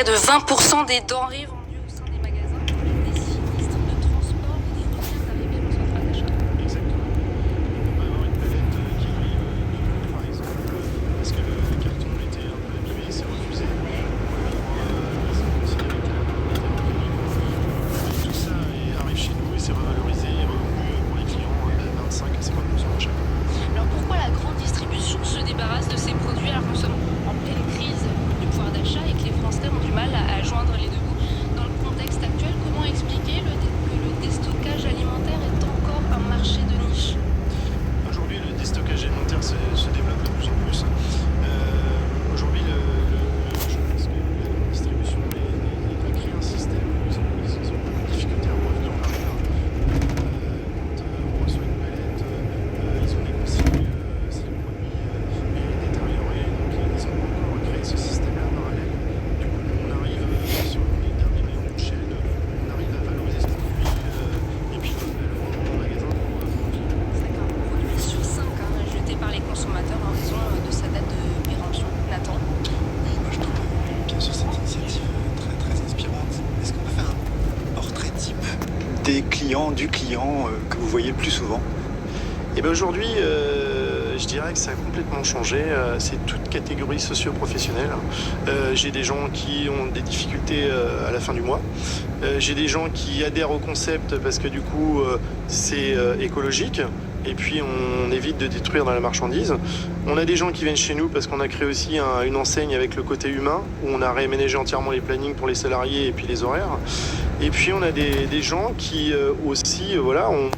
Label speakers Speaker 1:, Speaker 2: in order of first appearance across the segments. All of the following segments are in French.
Speaker 1: près de 20% des denrées vendues au sein des magasins, des sinistres de transport et des retards d'arrivée au central d'achat.
Speaker 2: Exactement. On peut avoir une palette qui arrive de Lyon, par exemple, parce que le carton était un peu abîmé, c'est refusé. Ils ont considéré que la commande était organique. Tout ça arrive chez nous et c'est revalorisé et revendu pour les clients de 25 à 50% à chaque fois.
Speaker 1: Alors pourquoi la grande distribution se débarrasse de ces produits alors que nous sommes en pleine crise du pouvoir d'achat et que les Français ont du mal à joindre les deux bouts? Dans le contexte actuel, comment expliquer que le déstockage alimentaire est encore un marché de niche?
Speaker 2: Aujourd'hui, le déstockage alimentaire se développe de plus en plus. Aujourd'hui, je pense que la grande distribution a créé un système où ils ont beaucoup de difficultés à revenir en arrière. Quand on reçoit une palette, ils ont des consignes, si le produit est détérioré, donc ils ont encore créé ce système-là parallèle. Du coup, on arrive sur les derniers maillons de chaîne, on arrive à valoriser ce produit et puis le revendre en magasin pour vendre.
Speaker 1: D'accord, un produit sur 5 jeté par les consommateurs en raison de sa date de péremption. Nathan?
Speaker 3: Oui, moi je trouve bien sûr cette initiative très très inspirante. Est-ce qu'on peut faire un portrait type des clients, du client que vous voyez le plus souvent?
Speaker 2: Et bien aujourd'hui, je dirais que ça a complètement changé. C'est toute catégorie socio-professionnelle. J'ai des gens qui ont des difficultés à la fin du mois. J'ai des gens qui adhèrent au concept parce que du coup, c'est écologique. Et puis on évite de détruire dans la marchandise. On a des gens qui viennent chez nous parce qu'on a créé aussi une enseigne avec le côté humain, où on a réaménagé entièrement les plannings pour les salariés et puis les horaires. Et puis on a des gens qui aussi, voilà, ont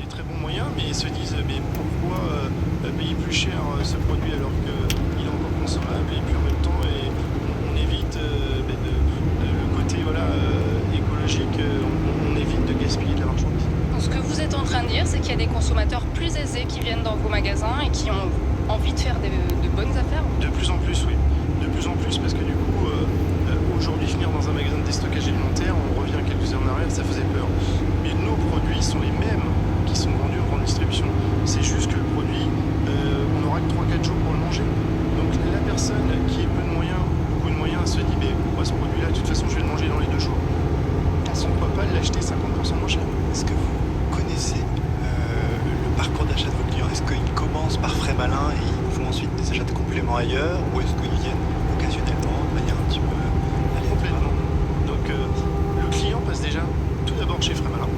Speaker 2: des très bons moyens, mais ils se disent mais pourquoi payer plus cher ce produit alors qu'il est encore consommable, et puis en même temps on évite le côté voilà, écologique, on évite de gaspiller de la marchandise.
Speaker 1: Ce que vous êtes en train de dire, c'est qu'il y a des consommateurs plus aisés qui viennent dans vos magasins et qui ont envie de faire de bonnes affaires.
Speaker 2: De plus en plus, oui. De plus en plus, parce que du coup, aujourd'hui, venir dans un magasin de déstockage alimentaire, on revient quelques heures en arrière, ça faisait peur. Mais nos produits sont les mêmes qui sont vendus en grande distribution. C'est juste que le produit, on n'aura que 3-4 jours pour le manger. Donc la personne qui a peu de moyens, beaucoup de moyens, se dit, mais moi, ce produit-là, de toute façon, je vais le manger dans les 2 jours. On ne peut pas l'acheter 50% moins cher.
Speaker 3: Est-ce que vous connaissez le parcours d'achat de vos clients? Est-ce qu'ils commencent par frais malins et ils font ensuite des achats de compléments ailleurs, ou est-ce qu'ils viennent occasionnellement de manière un petit peu aléatoire?
Speaker 2: Complètement. Donc le client passe déjà tout d'abord chez Frais Malin.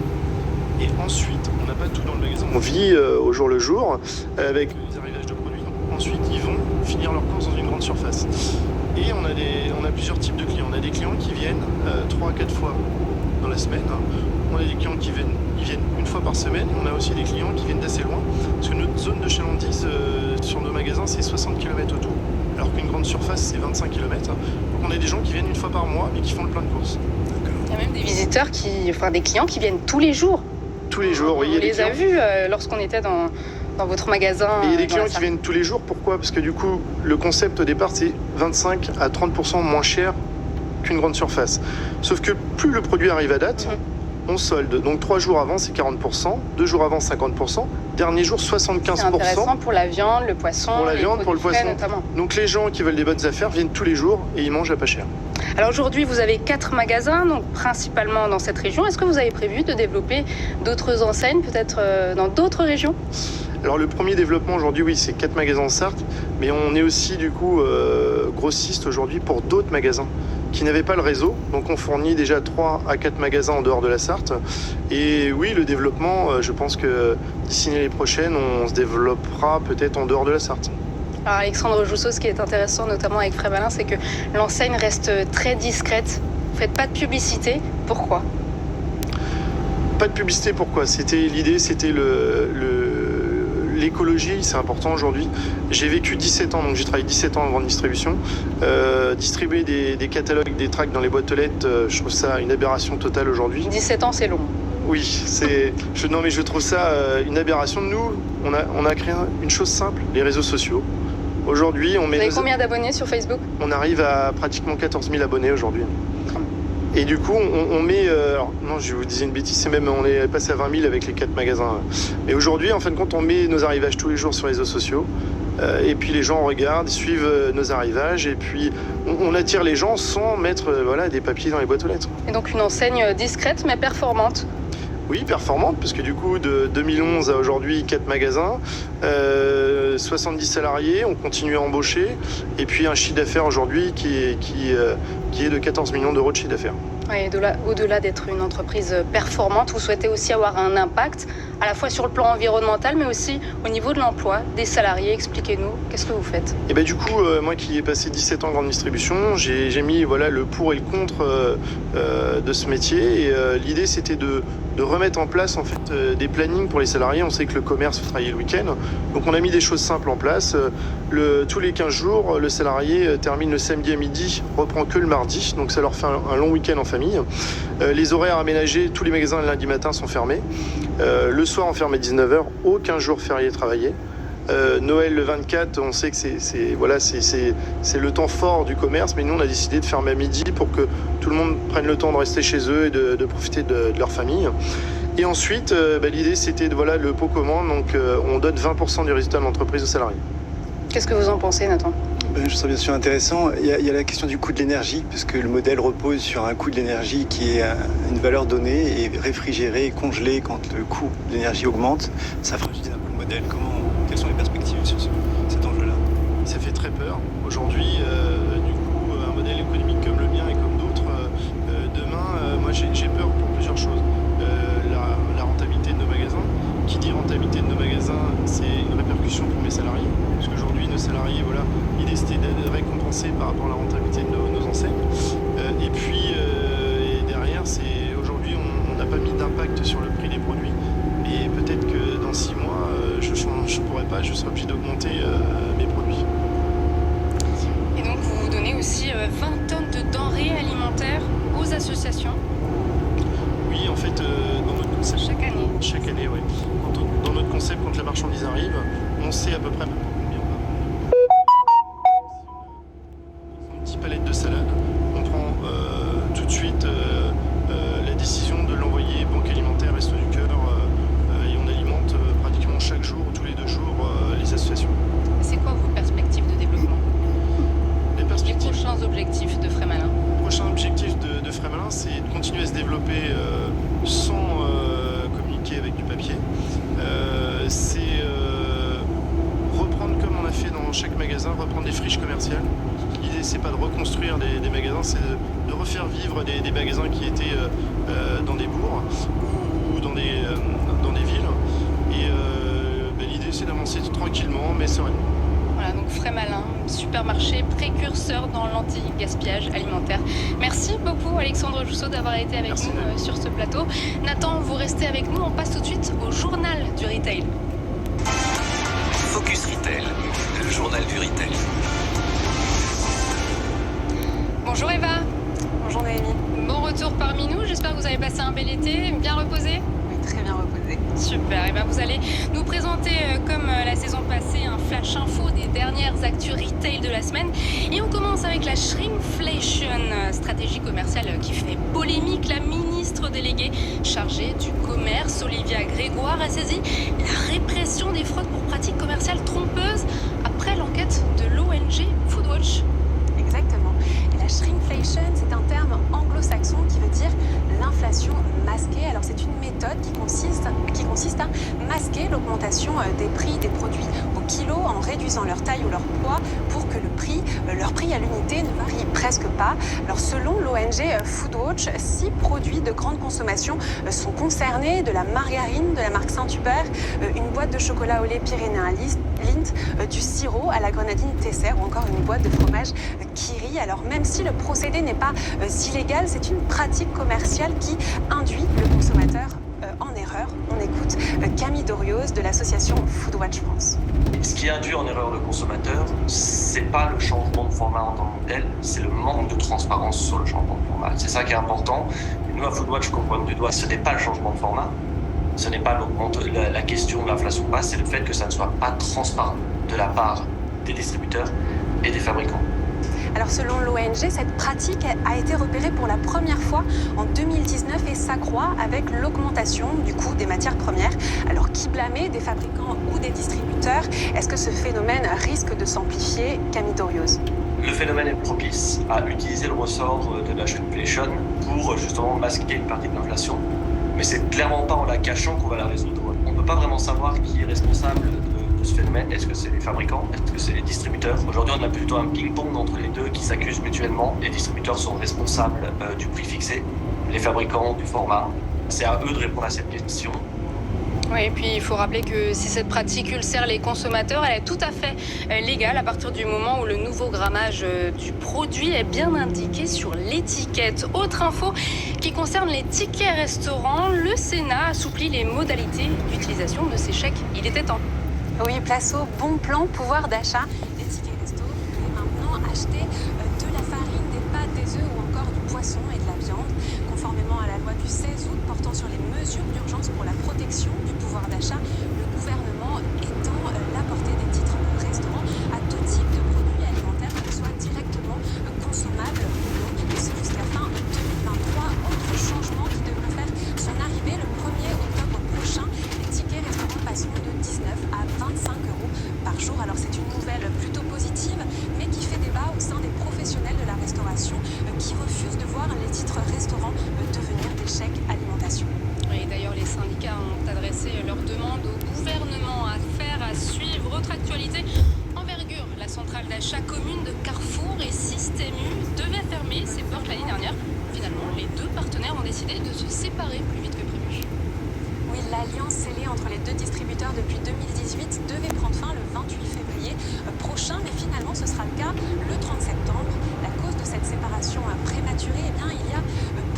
Speaker 2: Et ensuite, on n'a pas tout dans le magasin. On vit au jour le jour avec les arrivages de produits. Ensuite, ils vont finir leurs courses dans une grande surface. Et on a plusieurs types de clients. On a des clients qui viennent 3 à 4 fois dans la semaine. On a des clients qui viennent une fois par semaine. On a aussi des clients qui viennent d'assez loin. Parce que notre zone de chalandise sur nos magasins, c'est 60 km autour. Alors qu'une grande surface, c'est 25 km. Donc on a des gens qui viennent une fois par mois, mais qui font le plein de courses.
Speaker 1: Il y a même des visiteurs des clients qui viennent tous les jours.
Speaker 2: Tous les jours, oui.
Speaker 1: On les a vus lorsqu'on était dans votre magasin.
Speaker 2: Et il y a des clients qui viennent tous les jours. Pourquoi? Parce que du coup, le concept au départ, c'est 25 à 30% moins cher qu'une grande surface. Sauf que plus le produit arrive à date, on solde. Donc 3 jours avant, c'est 40%, 2 jours avant, 50%, dernier jour, 75%.
Speaker 1: C'est intéressant pour la viande, le poisson,
Speaker 2: pour la viande, pour le poisson
Speaker 1: notamment.
Speaker 2: Donc les gens qui veulent des bonnes affaires viennent tous les jours et ils mangent à pas cher.
Speaker 1: Alors aujourd'hui, vous avez 4 magasins, donc principalement dans cette région. Est-ce que vous avez prévu de développer d'autres enseignes, peut-être dans d'autres régions?
Speaker 2: Alors le premier développement aujourd'hui, oui, c'est 4 magasins en Sarthe, mais on est aussi du coup grossiste aujourd'hui pour d'autres magasins qui n'avaient pas le réseau. Donc on fournit déjà 3 à 4 magasins en dehors de la Sarthe. Et oui, le développement, je pense que d'ici l'année prochaine, on se développera peut-être en dehors de la Sarthe.
Speaker 1: Alors Alexandre Jousseau, ce qui est intéressant notamment avec Frais Malin, c'est que l'enseigne reste très discrète. Vous faites pas de publicité. Pourquoi?
Speaker 2: Pas de publicité, pourquoi? L'idée, c'était l'écologie, c'est important aujourd'hui. J'ai vécu 17 ans, donc j'ai travaillé 17 ans en grande distribution. Distribuer des catalogues, des tracts dans les boîtes aux lettres, je trouve ça une aberration totale aujourd'hui.
Speaker 1: 17 ans, c'est long.
Speaker 2: Oui, je trouve ça une aberration. Nous, on a créé une chose simple, les réseaux sociaux. Aujourd'hui,
Speaker 1: Vous avez combien d'abonnés sur Facebook?
Speaker 2: On arrive à pratiquement 14 000 abonnés aujourd'hui. Et du coup, on met... alors, non, je vous disais une bêtise, on est passé à 20 000 avec les 4 magasins. Mais aujourd'hui, en fin de compte, on met nos arrivages tous les jours sur les réseaux sociaux. Et puis les gens regardent, suivent nos arrivages et puis on attire les gens sans mettre des papiers dans les boîtes aux lettres.
Speaker 1: Et donc une enseigne discrète mais performante.
Speaker 2: Oui, performante, parce que du coup, de 2011 à aujourd'hui, 4 magasins, 70 salariés, on continue à embaucher, et puis un chiffre d'affaires aujourd'hui qui est de 14 millions d'euros de chiffre d'affaires.
Speaker 1: Oui, au-delà d'être une entreprise performante, vous souhaitez aussi avoir un impact, à la fois sur le plan environnemental, mais aussi au niveau de l'emploi des salariés. Expliquez-nous, qu'est-ce que vous faites ?
Speaker 2: Et du coup, moi qui ai passé 17 ans en grande distribution, j'ai mis le pour et le contre de ce métier. Et l'idée, c'était de remettre en place en fait des plannings pour les salariés. On sait que le commerce fait travailler le week-end, donc on a mis des choses simples en place. Tous les 15 jours, le salarié termine le samedi à midi, reprend que le mardi, donc ça leur fait un long week-end en famille. Les horaires aménagés, tous les magasins le lundi matin sont fermés. Le soir, on ferme à 19h, aucun jour férié travaillé. Noël le 24, on sait que c'est le temps fort du commerce, mais nous on a décidé de fermer à midi pour que tout le monde prenne le temps de rester chez eux et de profiter de leur famille. Et ensuite, l'idée c'était le pot commande, donc on donne 20% du résultat de l'entreprise aux salariés.
Speaker 1: Qu'est-ce que vous en pensez, Nathan ?
Speaker 3: Je trouve bien sûr intéressant. Il y a la question du coût de l'énergie, parce que le modèle repose sur un coût de l'énergie qui est une valeur donnée et réfrigérée et congelée quand le coût de l'énergie augmente. Ça fragilise un peu le modèle. Quelles sont les perspectives sur cet enjeu-là ?
Speaker 2: Ça fait très peur. Aujourd'hui, un modèle économique comme le mien et comme d'autres, demain, moi j'ai peur pour plusieurs choses. La rentabilité de nos magasins. Qui dit rentabilité de nos magasins, c'est une répercussion pour mes salariés. Parce qu'aujourd'hui, nos salariés, ils décident de récompenser par rapport à la rentabilité de nos enseignes. Et puis, derrière, aujourd'hui, on n'a pas mis d'impact sur le prix des produits. Et peut-être que dans 6 mois, je ne pourrai pas, je serai obligé d'augmenter mes produits.
Speaker 1: Et donc, vous donnez aussi 20 tonnes de denrées alimentaires aux associations.
Speaker 2: Oui, en fait, dans notre concept.
Speaker 1: Chaque année,
Speaker 2: oui. Dans notre concept, quand la marchandise arrive, on sait à peu près combien on va vendre. Une petite palette de salade, on prend tout de suite la décision de l'envoyer banque alimentaire, Restos du Cœur, et on alimente pratiquement chaque jour, tous les 2 jours, les associations.
Speaker 1: C'est quoi vos perspectives de développement ?
Speaker 2: Les
Speaker 1: prochains objectifs de Frais-Malin ?
Speaker 2: Le prochain objectif de Frais-Malin, c'est de continuer à se développer sans communiquer avec du papier. C'est reprendre comme on a fait dans chaque magasin, reprendre des friches commerciales. L'idée, c'est pas de reconstruire des magasins, c'est de refaire vivre des magasins qui étaient dans des bourgs ou dans des villes. Et l'idée, c'est d'avancer tranquillement, mais sereinement.
Speaker 1: Voilà, donc Frais-Malin, supermarché précurseur dans l'anti-gaspillage alimentaire. Merci beaucoup Alexandre Jousseau d'avoir été avec nous sur ce plateau. Nathan, vous restez avec nous, on passe tout de suite au journal du retail.
Speaker 4: Focus Retail, le journal du retail.
Speaker 1: Bonjour Eva.
Speaker 5: Bonjour Noémie.
Speaker 1: Bon retour parmi nous, j'espère que vous avez passé un bel été, bien reposé.
Speaker 5: Oui, très bien reposé.
Speaker 1: Super, et bien vous allez nous présenter comme la saison passée un flash info des dernières actus retail de la semaine. Et on commence avec la shrinkflation, stratégie commerciale qui fait polémique. La ministre déléguée chargée du commerce, Olivia Grégoire, a saisi la répression des fraudes pour pratiques commerciales trompeuses après l'enquête de l'ONG Foodwatch.
Speaker 5: Exactement. Et la shrinkflation, c'est un terme anglo-saxon qui veut dire l'inflation masquée. Alors c'est une méthode qui consiste à masquer l'augmentation des prix des produits au kilo en réduisant leur taille ou leur poids pour que leur prix à l'unité ne varie presque pas. Alors selon l'ONG Foodwatch, 6 produits de grande consommation sont concernés, de la margarine de la marque Saint-Hubert, une boîte de chocolat au lait pyrénéen Lindt, du sirop à la grenadine Tesser ou encore une boîte de fromage Kiri. Alors même si le procédé n'est pas illégal, c'est une pratique commerciale qui induit le consommateur en erreur. On écoute Camille Dorios de l'association Foodwatch France.
Speaker 6: Ce qui induit en erreur le consommateur, c'est pas le changement de format en tant que tel, c'est le manque de transparence sur le changement de format. C'est ça qui est important. Et nous, à Foodwatch, qu'on pointe du doigt, ce n'est pas le changement de format, ce n'est pas la question de l'inflation basse, c'est le fait que ça ne soit pas transparent de la part des distributeurs et des fabricants.
Speaker 5: Alors selon l'ONG, cette pratique a été repérée pour la première fois en 2019 et s'accroît avec l'augmentation du coût des matières premières. Alors qui blâmer des fabricants ou des distributeurs. Est-ce que ce phénomène risque de s'amplifier? Camille Dorios.
Speaker 6: Le phénomène est propice à utiliser le ressort de la shrinkflation pour justement masquer une partie de l'inflation. Mais c'est clairement pas en la cachant qu'on va la résoudre. On ne peut pas vraiment savoir qui est responsable de ce phénomène. Est-ce que c'est les fabricants? Est-ce que c'est les distributeurs? Aujourd'hui, on a plutôt un ping-pong entre les deux qui s'accusent mutuellement. Les distributeurs sont responsables du prix fixé, les fabricants du format. C'est à eux de répondre à cette question.
Speaker 1: Oui, et puis il faut rappeler que si cette pratique ulcère les consommateurs, elle est tout à fait légale à partir du moment où le nouveau grammage du produit est bien indiqué sur l'étiquette. Autre info qui concerne les tickets restaurants, le Sénat assouplit les modalités d'utilisation de ces chèques. Il était temps.
Speaker 5: Oui, place au bon plan pouvoir d'achat. Les tickets resto, vous pouvez maintenant acheter de la farine, des pâtes, des œufs ou encore du poisson et de la viande. Conformément à la loi du 16 août portant sur les mesures d'urgence pour la protection du pouvoir d'achat, le gouvernement étend la portée des titres restaurants à tout type de produits alimentaires, qu'ils soient directement consommables ou non. Et c'est jusqu'à fin 2023. Autre changement qui devrait faire son arrivée le 1er octobre prochain. Les tickets restaurants passeront de 19 à 25 euros par jour. Alors c'est une nouvelle plutôt positive, mais qui fait débat au sein des professionnels de la restauration qui refusent de voir les titres restaurants devenir des chèques alimentation.
Speaker 1: Et d'ailleurs, les syndicats ont adressé leur demande au gouvernement. Affaire à suivre. Autre actualité, envergure. La centrale d'achat commune de Carrefour et Système U devait fermer ses portes l'année dernière. Finalement, les deux partenaires ont décidé de se séparer plus vite que prévu.
Speaker 5: Oui, l'alliance scellée entre les deux distributeurs depuis 2018 devait prendre fin le 28 février prochain, mais finalement ce sera le cas le 30 septembre. La cause de cette séparation prématurée, eh bien, il y a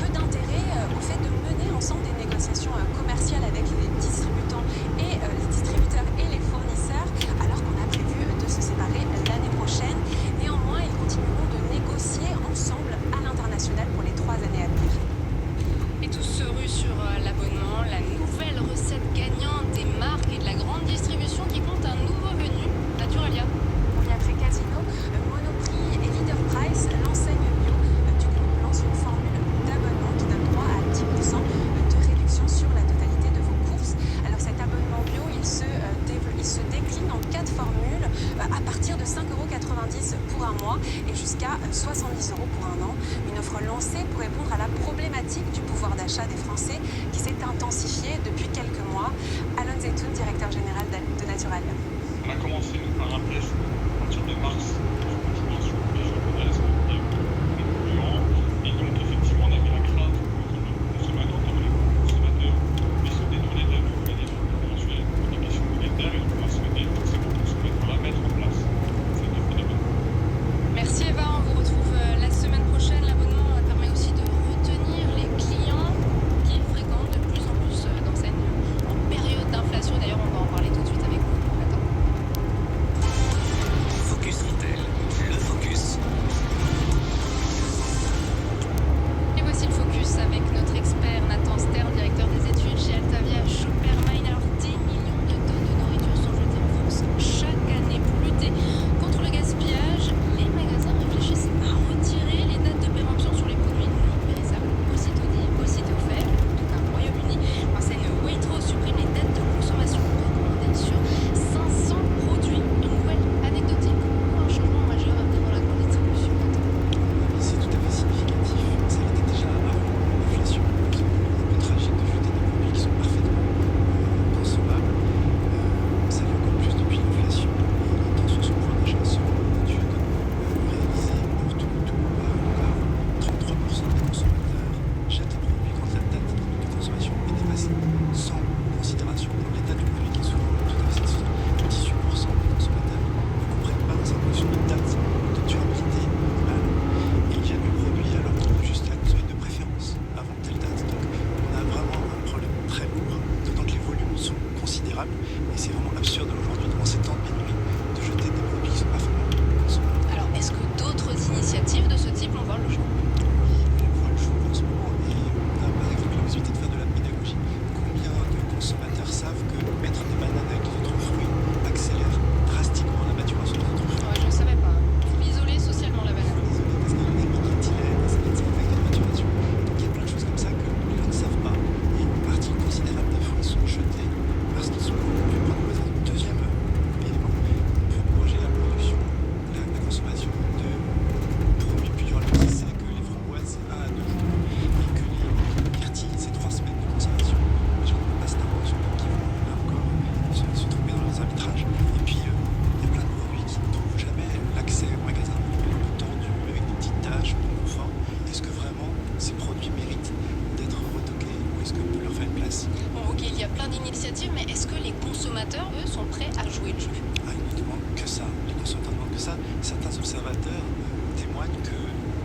Speaker 5: peu d'intérêt au fait de mener ensemble des négociations commerciales avec les distributeurs et les fournisseurs, alors qu'on a prévu de se séparer l'année prochaine. Néanmoins, ils continueront de négocier ensemble à l'international pour les 3 années à venir.
Speaker 1: Et tous se ruent sur l'abonnement, la nouvelle recette gagnante des marques et de la grande distribution qui compte un nouveau venu, Naturalia.
Speaker 5: Oui, après Casino, Monoprix et Leader Price, l'enseigne bio du groupe lance une formule d'abonnement qui donne droit à 10% de réduction sur la totalité de vos courses. Alors cet abonnement bio, il se décline en 4 formules à partir de 5,90 € pour un mois et jusqu'à 70 € pour un an. Une offre lancée pour répondre à la problématique du pouvoir d'achat des Français qui s'est intensifiée depuis quelques mois. Alon Zetoun, directeur général de Naturalia.
Speaker 7: On a commencé nous par un test à partir de mars sur les journalistes concurrents. Et donc effectivement on avait la crainte que nos consommateurs, comme les consommateurs, puissent se détourner de la mécanisme conventionnel de communication monétaire et donc on a souhaité forcément pour ce mettre-là mettre en place cette offre d'abonnement.
Speaker 1: Merci Eva, on vous retrouve la semaine prochaine. L'abonnement permet aussi de retenir les clients qui fréquentent de plus en plus d'enseignes en période d'inflation. D'ailleurs, on va en parler tout de suite avec vous. Attends.
Speaker 4: Focus Retail,
Speaker 3: observateurs témoignent que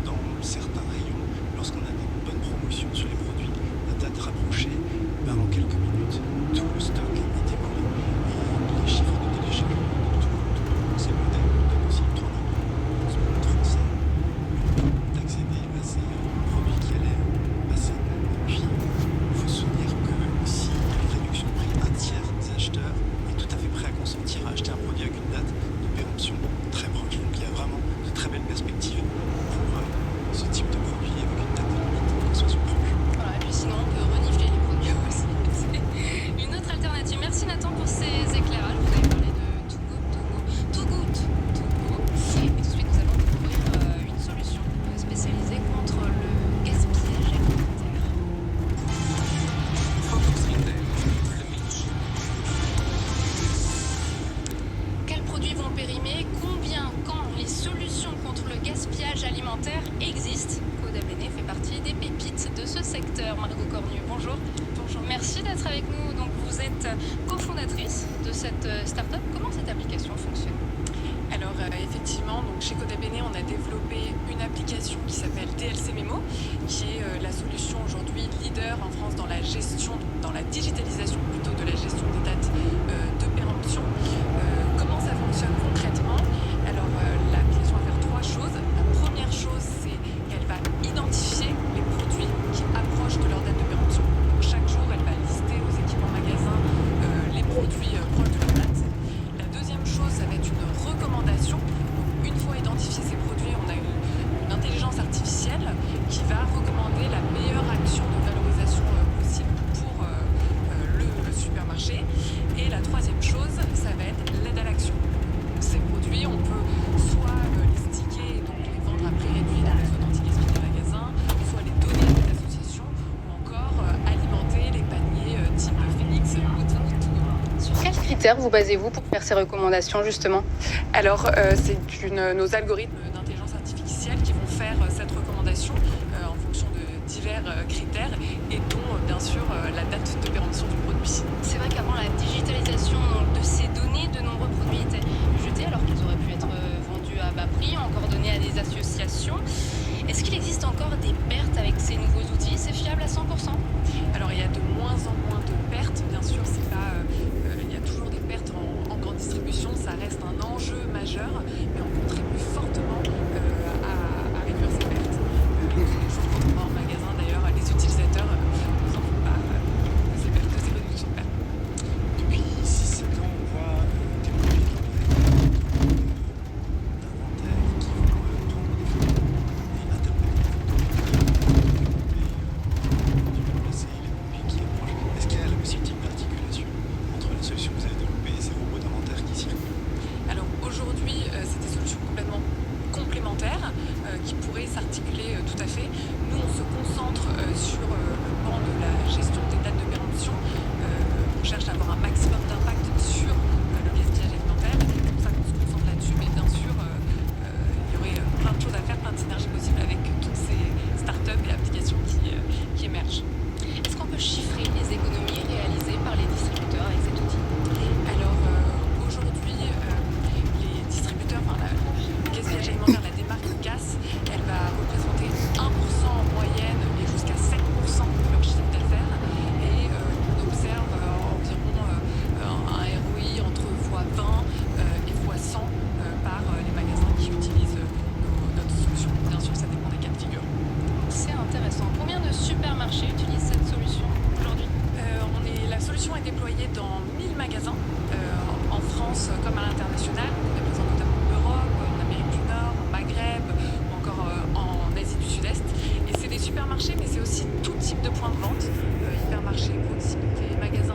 Speaker 3: dans certains rayons, lorsqu'on a des bonnes promotions sur les produits, la date rapprochée, en quelques minutes, tout le stock est écoulé. Et les chiffres de téléchargement de tous ces modèles donnent aussi une tournure. Ce monde français d'accéder à ces produits qui allaient passer. Et puis, il faut se souvenir que si il y a une réduction de prix, un tiers des acheteurs est tout à fait prêt à consentir à acheter un produit avec une date de péremption très proche. Donc il y a vraiment de très belles perspectives pour ce type de produit avec une date de limite de consommation proche.
Speaker 1: Voilà, et puis sinon, on peut renifler les produits aussi. C'est une autre alternative. Merci Nathan pour ces éclairages. Vous avez parlé de Too Good. Et tout de suite, nous allons découvrir une solution spécialisée contre le gaspillage alimentaire.
Speaker 4: Focus Retail, le Mitch.
Speaker 1: Quels produits vont périmer? Combien? Quand? Les solutions contre le gaspillage alimentaire existent. Codabene fait partie des pépites de ce secteur. Margot Cornu, bonjour. Bonjour. Merci d'être avec nous. Donc, vous êtes cofondatrice de cette start-up. Comment cette application fonctionne?
Speaker 8: Alors effectivement, donc chez Codabene, on a développé une application qui s'appelle DLC Memo, qui est la solution aujourd'hui leader en France dans la gestion, dans la digitalisation plutôt de la gestion des dates de péremption. Comment ça fonctionne concrètement? Alors l'application va faire trois choses. La première chose, c'est qu'elle va identifier les produits qui approchent de leur date de péremption. Donc, chaque jour, elle va lister aux équipements magasins les produits proches de leur date. La deuxième chose, ça va être une recommandation. Donc, une fois identifiés ces produits, on a une intelligence artificielle qui va recommander la meilleure action de valorisation possible pour le supermarché. Et la troisième chose, ça va être l'aide à l'action. Ces produits, on peut soit les sticker et donc les vendre à prix réduit dans les zones anti-gaspi des magasins, soit les donner à des associations, ou encore alimenter les paniers type Phoenix ou
Speaker 1: Sur quels critères vous basez-vous pour faire ces recommandations, justement?
Speaker 8: Alors, c'est nos algorithmes d'intelligence artificielle qui vont faire cette recommandation en fonction de divers critères et dont, bien sûr, la date de péremption du produit.
Speaker 1: C'est vrai qu'avant la digitalisation de ces données, de nombreux produits étaient jetés alors qu'ils auraient pu être vendus à bas prix, encore donnés à des associations. Est-ce qu'il existe encore des pertes avec ces nouveaux outils? C'est fiable à 100%?
Speaker 8: Alors, il y a de moins en moins de pertes, bien sûr, c'est pas, il y a toujours des pertes en grande distribution, ça reste un enjeu majeur, mais on contribue fortement à réduire ces pertes. Tous les jours quand on va en magasin, d'ailleurs, les utilisateurs ne s'en font pas de ces pertes, de ces réductions de pertes.
Speaker 3: Depuis 6-7 ans, on voit des produits d'inventaire qui vont prendre des photos et interpréter les photos et du placer les produits qui approchent. Est-ce qu'il y a la possibilité d'articulation entre la solution que vous avez développée et ces robots d'inventaire qui circulent?
Speaker 8: Alors aujourd'hui, c'est des solutions complètement complémentaires qui pourraient s'articuler tout à fait. Nous, on se concentre sur le pan de la gestion des dates de péremption. On cherche à avoir un maximum d'impact sur le gaspillage alimentaire. C'est pour ça qu'on se concentre là-dessus. Mais bien sûr, il y aurait plein de choses à faire, plein de synergies possibles avec toutes ces startups et applications qui émergent.
Speaker 1: Est-ce qu'on peut chiffrer les économies réalisées par les distributeurs avec cet outil?
Speaker 8: Alors aujourd'hui, les distributeurs, le gaspillage alimentaire, la démarque CAS, elle va représenter 1% en moyenne et jusqu'à 7% de leur chiffre d'affaires. Et on observe environ un ROI entre x20 et x100 par les magasins qui utilisent notre solution. Bien sûr, ça dépend des cas de figure.
Speaker 1: C'est intéressant. Combien de supermarchés utilisent cette solution aujourd'hui?
Speaker 8: La solution est déployée dans 1000 magasins en France comme à l'international. On est présent notamment en Europe, en Amérique du Nord, au Maghreb ou encore en Asie du Sud-Est. Et c'est des supermarchés, mais c'est aussi tout type de points de vente, hypermarchés, proximité, magasins